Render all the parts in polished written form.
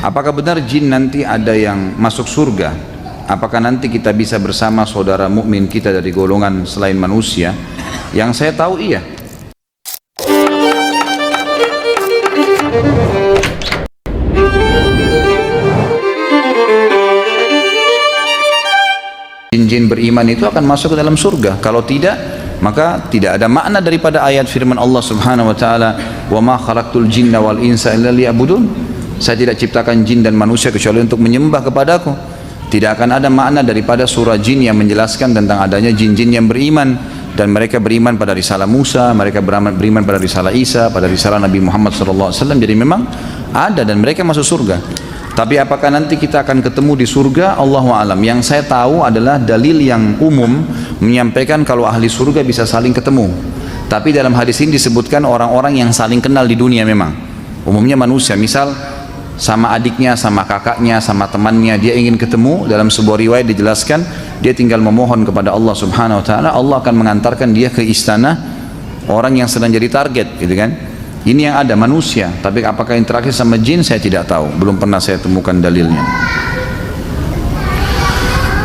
Apakah benar jin nanti ada yang masuk surga? Apakah nanti kita bisa bersama saudara mukmin kita dari golongan selain manusia? Yang saya tahu iya. Jin-jin beriman itu akan masuk ke dalam surga. Kalau tidak, maka tidak ada makna daripada ayat firman Allah Subhanahu wa taala, "Wa ma khalaqtul jinna wal insa illa liya'budun." Saya tidak ciptakan jin dan manusia kecuali untuk menyembah kepadaku. Tidak akan ada makna daripada surah jin yang menjelaskan tentang adanya jin-jin yang beriman, dan mereka beriman pada risalah Musa, mereka beriman pada risalah Isa, pada risalah Nabi Muhammad SAW. Jadi memang ada dan mereka masuk surga. Tapi apakah nanti kita akan ketemu di surga? Allahu a'lam. Yang saya tahu adalah dalil yang umum menyampaikan kalau ahli surga bisa saling ketemu. Tapi dalam hadis ini disebutkan orang-orang yang saling kenal di dunia memang. Umumnya manusia, misal sama adiknya, sama kakaknya, sama temannya, dia ingin ketemu. Dalam sebuah riwayat dijelaskan dia tinggal memohon kepada Allah Subhanahu wa taala, Allah akan mengantarkan dia ke istana orang yang sedang jadi target, gitu kan. Ini yang ada manusia, tapi apakah interaksi sama jin saya tidak tahu, belum pernah saya temukan dalilnya.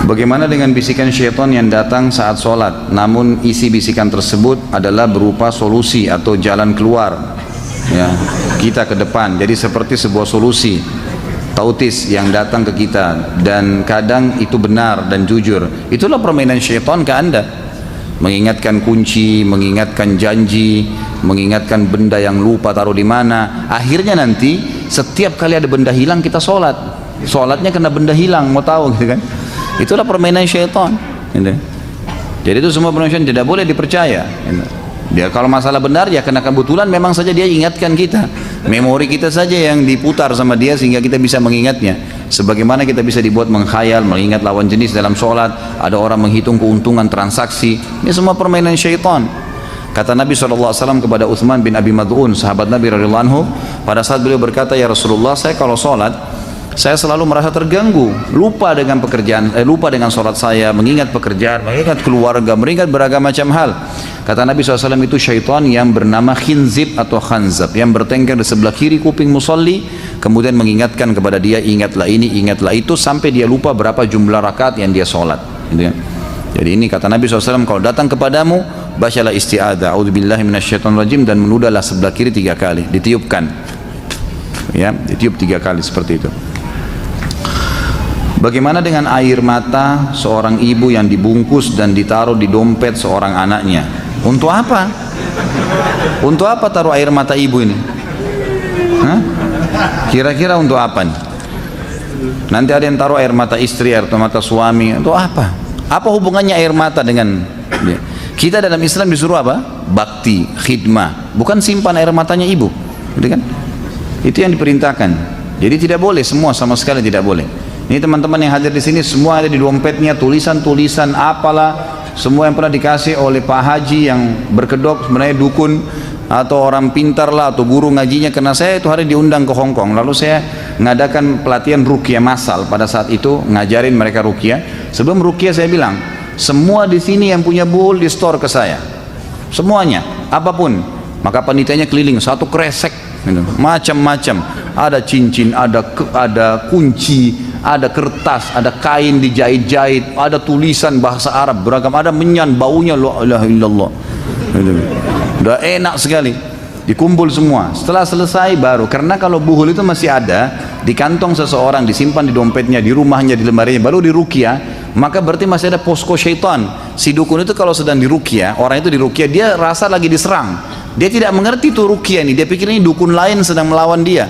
Bagaimana dengan bisikan syaitan yang datang saat sholat, namun isi bisikan tersebut adalah berupa solusi atau jalan keluar, ya, kita ke depan, jadi seperti sebuah solusi tautis yang datang ke kita, dan kadang itu benar dan jujur. Itulah permainan syaitan ke anda, mengingatkan kunci, mengingatkan janji, mengingatkan benda yang lupa taruh di mana. Akhirnya nanti setiap kali ada benda hilang kita sholatnya kena benda hilang, mau tahu gitu kan. Itulah permainan syaitan gitu. Jadi itu semua permainan tidak boleh dipercaya gitu. Dia kalau masalah benar ya karena kebetulan memang saja dia ingatkan kita, memori kita saja yang diputar sama dia sehingga kita bisa mengingatnya. Sebagaimana kita bisa dibuat menghayal, mengingat lawan jenis dalam sholat, ada orang menghitung keuntungan transaksi, ini semua permainan syaitan. Kata Nabi SAW kepada Uthman bin Abi Mad'un, sahabat Nabi radhiyallahu anhu, pada saat beliau berkata, "Ya Rasulullah, saya kalau sholat saya selalu merasa terganggu, lupa dengan pekerjaan, lupa dengan sholat saya, mengingat pekerjaan, mengingat keluarga, mengingat beragam macam hal." Kata Nabi SAW, itu syaitan yang bernama khinzib atau khanzab, yang bertengkar di sebelah kiri kuping musalli, kemudian mengingatkan kepada dia, ingatlah ini, ingatlah itu, sampai dia lupa berapa jumlah rakaat yang dia sholat gitu ya. Jadi ini kata Nabi SAW, kalau datang kepadamu, bacalah isti'adzah, a'udzubillahi minasyaitonirrajim, dan menudahlah sebelah kiri 3 kali, ditiupkan ya, ditiup 3 kali seperti itu. Bagaimana dengan air mata seorang ibu yang dibungkus dan ditaruh di dompet seorang anaknya? Untuk apa? Untuk apa taruh air mata ibu ini? Hah? Kira-kira untuk apa nih? Nanti ada yang taruh air mata istri, air mata suami. Untuk apa? Apa hubungannya air mata dengan dia? Kita dalam Islam disuruh apa? Bakti, khidmah. Bukan simpan air matanya ibu, gitu kan? Itu yang diperintahkan. Jadi tidak boleh, semua sama sekali tidak boleh. Ini teman-teman yang hadir di sini semua ada di dompetnya tulisan-tulisan apalah, semua yang pernah dikasih oleh Pak Haji yang berkedok sebenarnya dukun atau orang pintar lah atau guru ngajinya. Karena saya itu hari diundang ke Hong Kong, lalu saya ngadakan pelatihan ruqyah massal. Pada saat itu ngajarin mereka ruqyah. Sebelum ruqyah saya bilang, semua di sini yang punya buhul di store ke saya, semuanya, apapun. Maka panitianya keliling satu kresek gitu, macam-macam, ada cincin, ada kunci, ada kertas, ada kain dijahit-jahit, ada tulisan bahasa Arab beragam, ada menyan, baunya la ilaha illallah. Udah enak sekali, dikumpul semua. Setelah selesai baru, karena kalau buhul itu masih ada di kantong seseorang, disimpan di dompetnya, di rumahnya, di lemarinya, baru diruqyah, maka berarti masih ada posko syaitan. Si dukun itu kalau sedang diruqyah, orang itu diruqyah, dia rasa lagi diserang, dia tidak mengerti itu ruqyah ini, dia pikir ini dukun lain sedang melawan dia,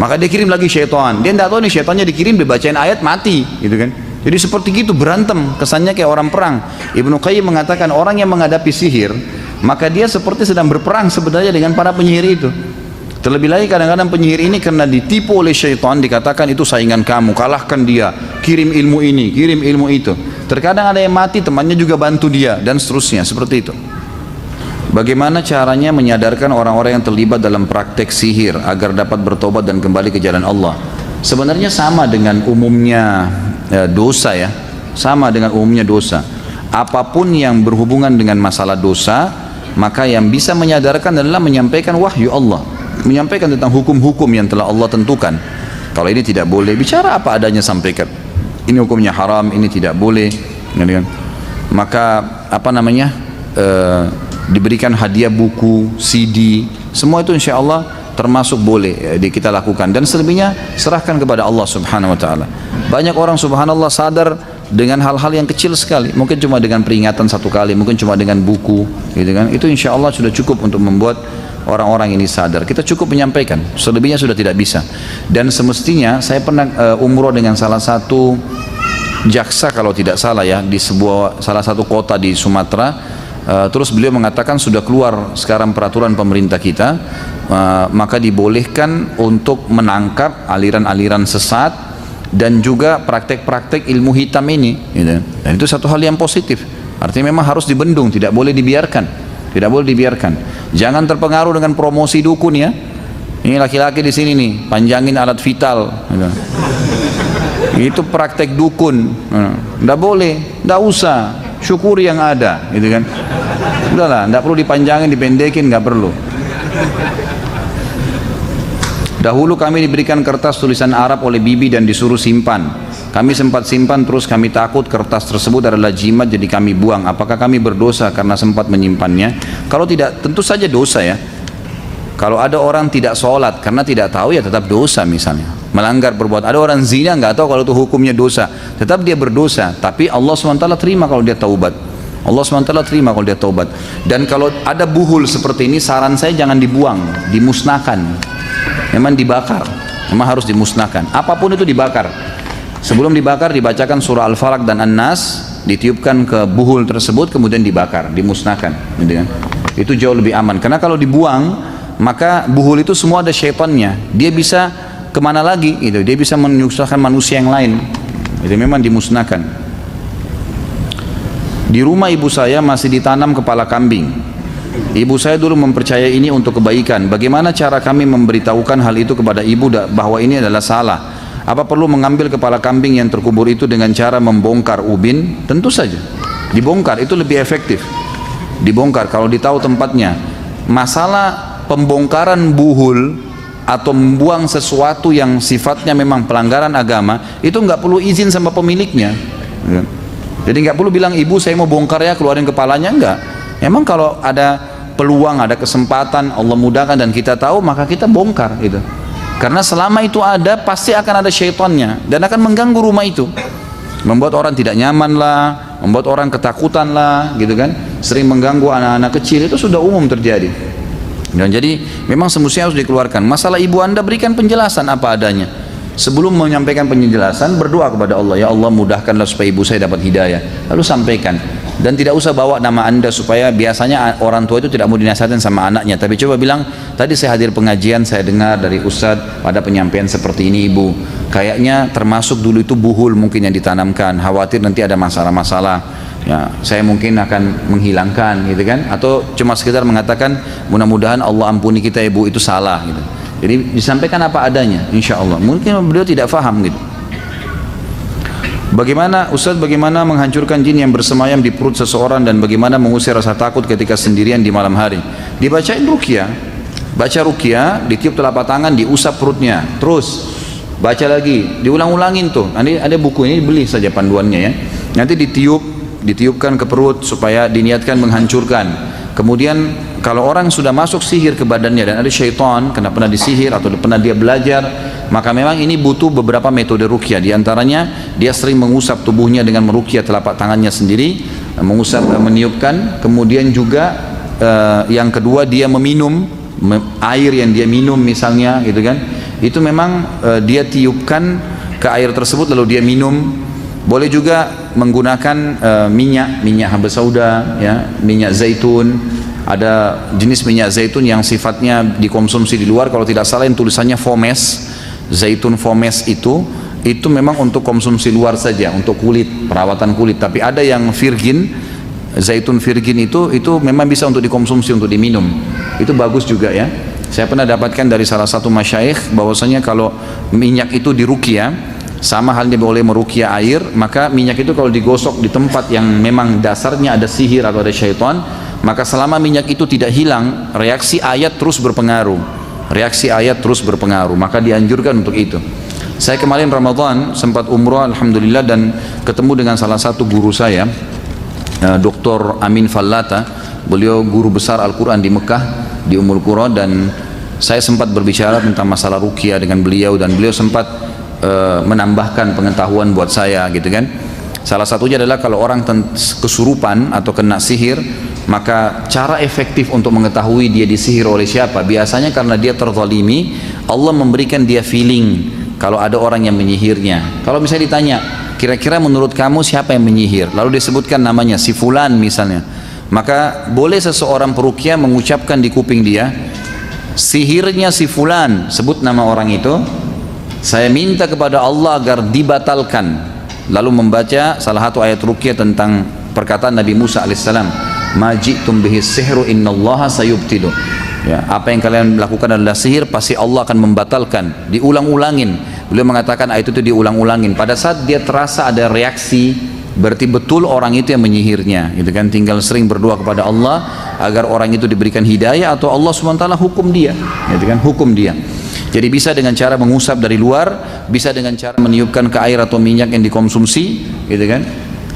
maka dia kirim lagi syaitan. Dia tidak tahu nih syaitannya dikirim, dibacain ayat mati gitu kan. Jadi seperti gitu, berantem, kesannya kayak orang perang. Ibnu Qayyim mengatakan orang yang menghadapi sihir, maka dia seperti sedang berperang sebenarnya dengan para penyihir itu. Terlebih lagi kadang-kadang penyihir ini karena ditipu oleh syaitan, dikatakan itu saingan kamu, kalahkan dia, kirim ilmu ini, kirim ilmu itu. Terkadang ada yang mati, temannya juga bantu dia, dan seterusnya, seperti itu. Bagaimana caranya menyadarkan orang-orang yang terlibat dalam praktek sihir agar dapat bertobat dan kembali ke jalan Allah? Sebenarnya sama dengan umumnya dosa ya, sama dengan umumnya dosa. Apapun yang berhubungan dengan masalah dosa, maka yang bisa menyadarkan adalah menyampaikan wahyu Allah, menyampaikan tentang hukum-hukum yang telah Allah tentukan. Kalau ini tidak boleh, bicara apa adanya, sampaikan. Ini hukumnya haram, ini tidak boleh. Maka apa namanya, diberikan hadiah buku, CD, semua itu insya Allah termasuk boleh kita lakukan. Dan selebihnya serahkan kepada Allah subhanahu wa ta'ala. Banyak orang subhanallah sadar dengan hal-hal yang kecil sekali, mungkin cuma dengan peringatan satu kali, mungkin cuma dengan buku, gitu kan. Itu insya Allah sudah cukup untuk membuat orang-orang ini sadar. Kita cukup menyampaikan, selebihnya sudah tidak bisa. Dan semestinya saya pernah umroh dengan salah satu jaksa kalau tidak salah ya, di salah satu kota di Sumatera. Terus beliau mengatakan sudah keluar sekarang peraturan pemerintah kita, maka dibolehkan untuk menangkap aliran-aliran sesat dan juga praktek-praktek ilmu hitam ini, gitu. Dan itu satu hal yang positif. Artinya memang harus dibendung, tidak boleh dibiarkan, tidak boleh dibiarkan. Jangan terpengaruh dengan promosi dukun ya. Ini laki-laki di sini nih, panjangin alat vital, gitu. Itu praktek dukun, tidak boleh, tidak usah. Syukuri yang ada, gitu kan. Udahlah, tidak perlu dipanjangin, dipendekin, nggak perlu. Dahulu kami diberikan kertas tulisan Arab oleh bibi dan disuruh simpan. Kami sempat simpan, terus kami takut kertas tersebut adalah jimat, jadi kami buang. Apakah kami berdosa karena sempat menyimpannya? Kalau tidak, tentu saja dosa ya. Kalau ada orang tidak sholat karena tidak tahu, ya tetap dosa misalnya. Melanggar berbuat. Ada orang zina nggak tahu kalau itu hukumnya dosa, tetap dia berdosa. Tapi Allah SWT terima kalau dia taubat. Allah SWT terima kalau dia taubat. Dan kalau ada buhul seperti ini, saran saya jangan dibuang, dimusnahkan. Memang dibakar, memang harus dimusnahkan. Apapun itu dibakar. Sebelum dibakar dibacakan surah Al-Falaq dan An-Nas, ditiupkan ke buhul tersebut, kemudian dibakar, dimusnahkan, gitu kan. Itu jauh lebih aman. Karena kalau dibuang, maka buhul itu semua ada syaitannya. Dia bisa kemana lagi? Gitu. Dia bisa menyusahkan manusia yang lain. Itu memang dimusnahkan. Di rumah ibu saya masih ditanam kepala kambing. Ibu saya dulu mempercayai ini untuk kebaikan. Bagaimana cara kami memberitahukan hal itu kepada ibu bahwa ini adalah salah? Apa perlu mengambil kepala kambing yang terkubur itu dengan cara membongkar ubin? Tentu saja. Dibongkar itu lebih efektif. Dibongkar kalau ditahu tempatnya. Masalah pembongkaran buhul atau membuang sesuatu yang sifatnya memang pelanggaran agama, itu nggak perlu izin sama pemiliknya. Jadi nggak perlu bilang, ibu saya mau bongkar ya, keluarin kepalanya, enggak. Emang kalau ada peluang, ada kesempatan, Allah mudahkan dan kita tahu, maka kita bongkar gitu. Karena selama itu ada, pasti akan ada syaitannya dan akan mengganggu rumah itu, membuat orang tidak nyaman lah, membuat orang ketakutan lah, gitu kan. Sering mengganggu anak-anak kecil, itu sudah umum terjadi. Dan jadi memang semestinya harus dikeluarkan. Masalah ibu anda, berikan penjelasan apa adanya. Sebelum menyampaikan penjelasan, berdoa kepada Allah, ya Allah mudahkanlah supaya ibu saya dapat hidayah. Lalu sampaikan. Dan tidak usah bawa nama anda, supaya biasanya orang tua itu tidak mau dinasihatin sama anaknya. Tapi coba bilang, tadi saya hadir pengajian, saya dengar dari Ustadz pada penyampaian seperti ini ibu. Kayaknya termasuk dulu itu buhul mungkin yang ditanamkan. Khawatir nanti ada masalah-masalah. Ya, saya mungkin akan menghilangkan, gitu kan? Atau cuma sekedar mengatakan, mudah-mudahan Allah ampuni kita ibu, itu salah, gitu. Jadi disampaikan apa adanya, insya Allah. Mungkin beliau tidak faham, gitu. Bagaimana Ustaz, bagaimana menghancurkan jin yang bersemayam di perut seseorang dan bagaimana mengusir rasa takut ketika sendirian di malam hari? Dibacain ruqyah, baca ruqyah, ditiup telapak tangan, diusap perutnya, terus baca lagi, diulang-ulangin tuh. Nanti ada buku ini, beli saja panduannya ya. Nanti ditiupkan ke perut supaya diniatkan menghancurkan. Kemudian kalau orang sudah masuk sihir ke badannya dan ada syaitan, kena pernah disihir atau pernah dia belajar, maka memang ini butuh beberapa metode ruqyah. Di antaranya dia sering mengusap tubuhnya dengan meruqyah telapak tangannya sendiri, mengusap, meniupkan. Kemudian juga yang kedua, dia meminum air yang dia minum misalnya, gitu kan. Itu memang dia tiupkan ke air tersebut lalu dia minum. Boleh juga menggunakan minyak habbah sauda, ya, minyak zaitun. Ada jenis minyak zaitun yang sifatnya dikonsumsi di luar, kalau tidak salah yang tulisannya Fomes, zaitun Fomes itu memang untuk konsumsi luar saja, untuk kulit, perawatan kulit. Tapi ada yang virgin, zaitun virgin itu memang bisa untuk dikonsumsi, untuk diminum. Itu bagus juga ya. Saya pernah dapatkan dari salah satu masyayikh bahwasanya kalau minyak itu diruqyah, sama halnya boleh meruqyah air, maka minyak itu kalau digosok di tempat yang memang dasarnya ada sihir atau ada syaitan, maka selama minyak itu tidak hilang, reaksi ayat terus berpengaruh. Reaksi ayat terus berpengaruh, maka dianjurkan untuk itu. Saya kemarin Ramadan sempat umroh alhamdulillah dan ketemu dengan salah satu guru saya, Dr. Amin Fallata. Beliau guru besar Al-Quran di Mekah, di Ummul Qura, dan saya sempat berbicara tentang masalah ruqyah dengan beliau, dan beliau sempat menambahkan pengetahuan buat saya gitu kan. Salah satunya adalah kalau orang kesurupan atau kena sihir, maka cara efektif untuk mengetahui dia disihir oleh siapa, biasanya karena dia terzalimi, Allah memberikan dia feeling kalau ada orang yang menyihirnya. Kalau misalnya ditanya, kira-kira menurut kamu siapa yang menyihir, lalu disebutkan namanya si fulan misalnya, maka boleh seseorang peruqyah mengucapkan di kuping dia, sihirnya si fulan, sebut nama orang itu, saya minta kepada Allah agar dibatalkan, lalu membaca salah satu ayat ruqyah tentang perkataan Nabi Musa alaihissalam, ma ji'tum bihi sihru innallaha sayubtilu, ya, apa yang kalian lakukan adalah sihir, pasti Allah akan membatalkan. Diulang-ulangin, beliau mengatakan ayat itu diulang-ulangin. Pada saat dia terasa ada reaksi, berarti betul orang itu yang menyihirnya gitu kan. Tinggal sering berdoa kepada Allah agar orang itu diberikan hidayah, atau Allah SWT hukum dia gitu kan, hukum dia. Jadi bisa dengan cara mengusap dari luar, bisa dengan cara meniupkan ke air atau minyak yang dikonsumsi gitu kan.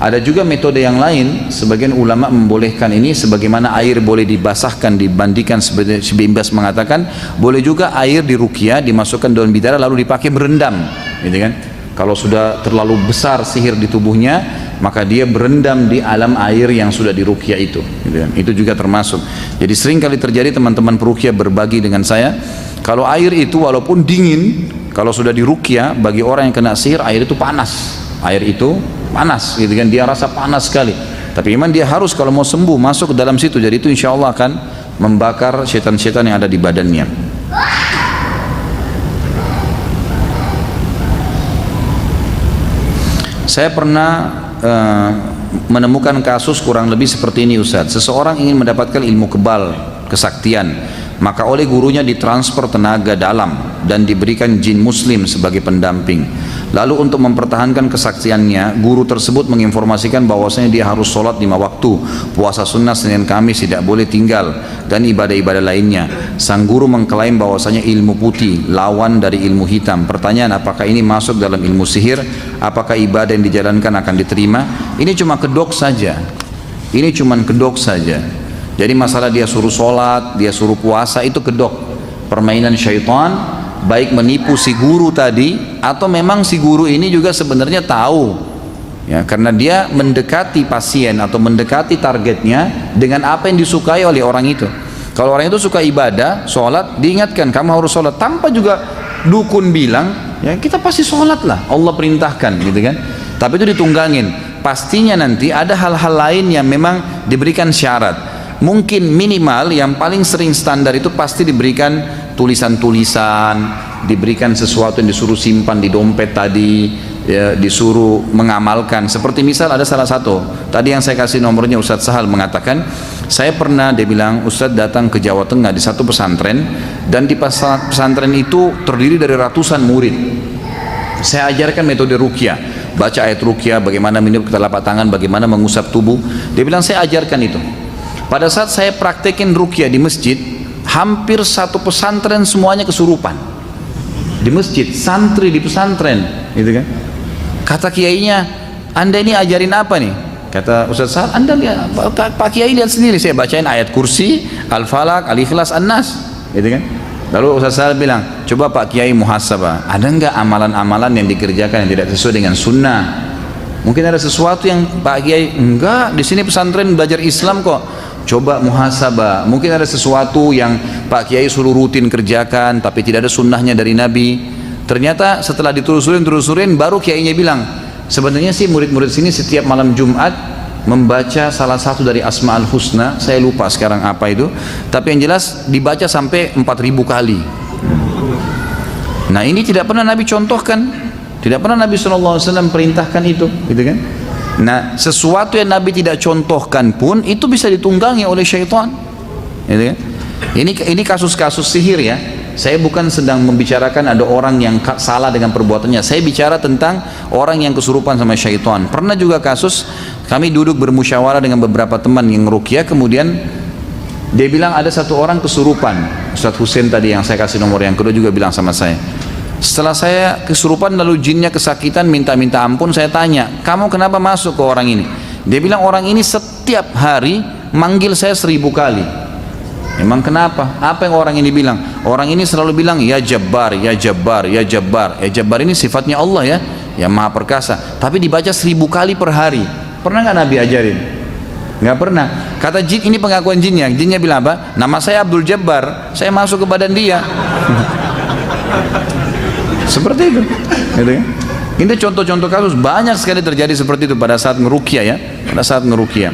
Ada juga metode yang lain, sebagian ulama membolehkan ini, sebagaimana air boleh dibasahkan, dibandingkan seperti Bimbas mengatakan, boleh juga air di ruqyah dimasukkan daun bidara lalu dipakai berendam gitu kan. Kalau sudah terlalu besar sihir di tubuhnya, maka dia berendam di alam air yang sudah di ruqyah itu gitu kan. Itu juga termasuk. Jadi sering kali terjadi teman-teman peruqyah berbagi dengan saya, kalau air itu walaupun dingin, kalau sudah di ruqyah, bagi orang yang kena sihir, air itu panas, air itu panas gitu kan, dia rasa panas sekali, tapi memang dia harus kalau mau sembuh masuk ke dalam situ. Jadi itu insya Allah akan membakar setan-setan yang ada di badannya. Saya pernah menemukan kasus kurang lebih seperti ini Ustaz. Seseorang ingin mendapatkan ilmu kebal, kesaktian, maka oleh gurunya ditransfer tenaga dalam dan diberikan jin muslim sebagai pendamping. Lalu untuk mempertahankan kesaktiannya, guru tersebut menginformasikan bahwasanya dia harus sholat 5 waktu, puasa sunnah Senin Kamis tidak boleh tinggal, dan ibadah-ibadah lainnya. Sang guru mengklaim bahwasanya ilmu putih lawan dari ilmu hitam. Pertanyaan, apakah ini masuk dalam ilmu sihir? Apakah ibadah yang dijalankan akan diterima? Ini cuma kedok saja. Ini cuma kedok saja. Jadi masalah dia suruh sholat, dia suruh puasa, itu kedok, permainan syaitan. Baik menipu si guru tadi, atau memang si guru ini juga sebenarnya tahu ya, karena dia mendekati pasien atau mendekati targetnya dengan apa yang disukai oleh orang itu. Kalau orang itu suka ibadah, sholat, diingatkan kamu harus sholat, tanpa juga dukun bilang ya kita pasti sholat lah, Allah perintahkan gitu kan. Tapi itu ditunggangin, pastinya nanti ada hal-hal lain yang memang diberikan syarat. Mungkin minimal yang paling sering standar itu pasti diberikan tulisan-tulisan, diberikan sesuatu yang disuruh simpan di dompet tadi, ya, disuruh mengamalkan. Seperti misal ada salah satu, tadi yang saya kasih nomornya Ustadz Sahal mengatakan, saya pernah, dia bilang, Ustadz datang ke Jawa Tengah di satu pesantren, dan di pesantren itu terdiri dari ratusan murid. Saya ajarkan metode ruqyah, baca ayat ruqyah, bagaimana meniup ke telapak tangan, bagaimana mengusap tubuh. Dia bilang saya ajarkan itu. Pada saat saya praktekin ruqyah di masjid, hampir satu pesantren semuanya kesurupan. Di masjid, santri di pesantren, gitu kan. Kata kiainya, Anda ini ajarin apa nih? Kata Ustaz Sahal, Anda lihat, Pak Kiai lihat sendiri, saya bacain ayat kursi, Al-Falaq, Al-Ikhlas, An-Nas, gitu kan. Lalu Ustaz Sahal bilang, coba Pak Kiai muhasabah, ada enggak amalan-amalan yang dikerjakan yang tidak sesuai dengan sunnah? Mungkin ada sesuatu yang Pak Kiai, enggak, di sini pesantren belajar Islam kok. Coba muhasabah, mungkin ada sesuatu yang Pak Kiai suruh rutin kerjakan tapi tidak ada sunnahnya dari Nabi. Ternyata setelah ditelusurin baru kiainya bilang, sebenarnya sih murid-murid sini setiap malam Jumat membaca salah satu dari Asma'ul Husna, saya lupa sekarang apa itu, tapi yang jelas dibaca sampai 4.000 kali. Nah ini tidak pernah Nabi contohkan, tidak pernah Nabi SAW perintahkan itu, gitu kan. Nah sesuatu yang Nabi tidak contohkan pun itu bisa ditunggangi oleh syaitan, gitu kan? Ini kasus-kasus sihir ya. Saya bukan sedang membicarakan ada orang yang salah dengan perbuatannya. Saya bicara tentang orang yang kesurupan sama syaitan. Pernah juga kasus, kami duduk bermusyawarah dengan beberapa teman yang ruqyah, kemudian dia bilang ada satu orang kesurupan. Ustadz Hussein tadi yang saya kasih nomor yang kedua juga bilang sama saya, Setelah saya kesurupan lalu jinnya kesakitan minta-minta ampun, saya tanya, kamu kenapa masuk ke orang ini? Dia bilang orang ini setiap hari manggil saya 1000 kali. Emang kenapa? Apa yang orang ini bilang? Orang ini selalu bilang ya Jabbar, ya Jabbar, ya Jabbar. Ya Jabbar ini sifatnya Allah ya, yang maha perkasa. Tapi dibaca 1000 kali per hari. Pernah nggak Nabi ajarin? Nggak pernah. Kata jin, ini pengakuan jinnya. Jinnya bilang apa? Nama saya Abdul Jabbar, saya masuk ke badan dia. Seperti itu, gitu kan? Ini contoh-contoh kasus banyak sekali terjadi seperti itu pada saat ngeruqyah ya, pada saat ngeruqyah.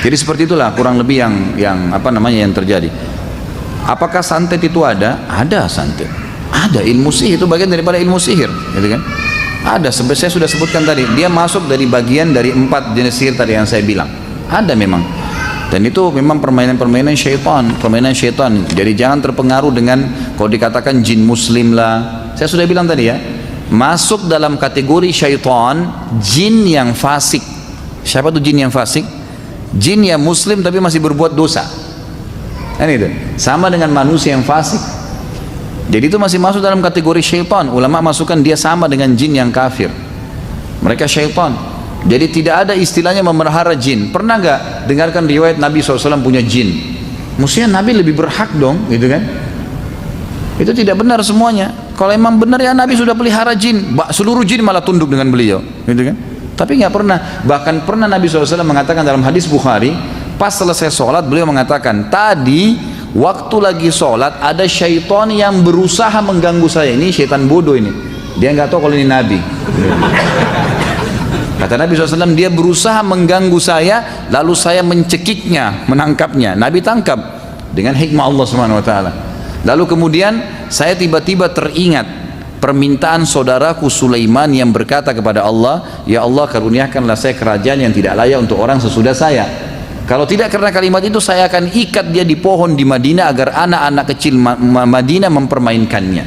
Jadi seperti itulah kurang lebih yang apa namanya yang terjadi. Apakah santet itu ada? Ada santet. Ada ilmu sihir, itu bagian daripada ilmu sihir, gitu kan? Ada, seperti saya sudah sebutkan tadi, dia masuk dari bagian dari 4 jenis sihir tadi yang saya bilang. Ada memang. Dan itu memang permainan-permainan syaitan, permainan syaitan. Jadi jangan terpengaruh dengan kalau dikatakan jin muslim lah. Saya sudah bilang tadi ya, masuk dalam kategori syaitan jin yang fasik. Siapa tuh jin yang fasik? Jin yang muslim tapi masih berbuat dosa. Kan itu. Sama dengan manusia yang fasik. Jadi itu masih masuk dalam kategori syaitan. Ulama masukkan dia sama dengan jin yang kafir. Mereka syaitan. Jadi tidak ada istilahnya memelihara jin. Pernah nggak dengarkan riwayat Nabi SAW punya jin? Mestinya Nabi lebih berhak dong, gitu kan? Itu tidak benar semuanya. Kalau emang benar ya Nabi sudah pelihara jin, seluruh jin malah tunduk dengan beliau, gitu kan? Tapi nggak pernah. Bahkan pernah Nabi SAW mengatakan dalam hadis Bukhari, pas selesai sholat beliau mengatakan, tadi waktu lagi sholat ada syaitan yang berusaha mengganggu saya. Ini syaitan bodoh ini. Dia nggak tahu kalau ini Nabi. Kata Nabi SAW, dia berusaha mengganggu saya, lalu saya mencekiknya, menangkapnya. Nabi tangkap dengan hikmah Allah SWT. Lalu kemudian saya tiba-tiba teringat permintaan saudaraku Sulaiman yang berkata kepada Allah, ya Allah karuniakanlah saya kerajaan yang tidak layak untuk orang sesudah saya. Kalau tidak karena kalimat itu saya akan ikat dia di pohon di Madinah agar anak-anak kecil Madinah mempermainkannya.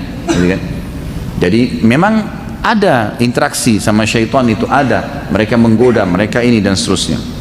Jadi memang ada interaksi sama syaitan, itu ada, mereka menggoda, mereka ini dan seterusnya.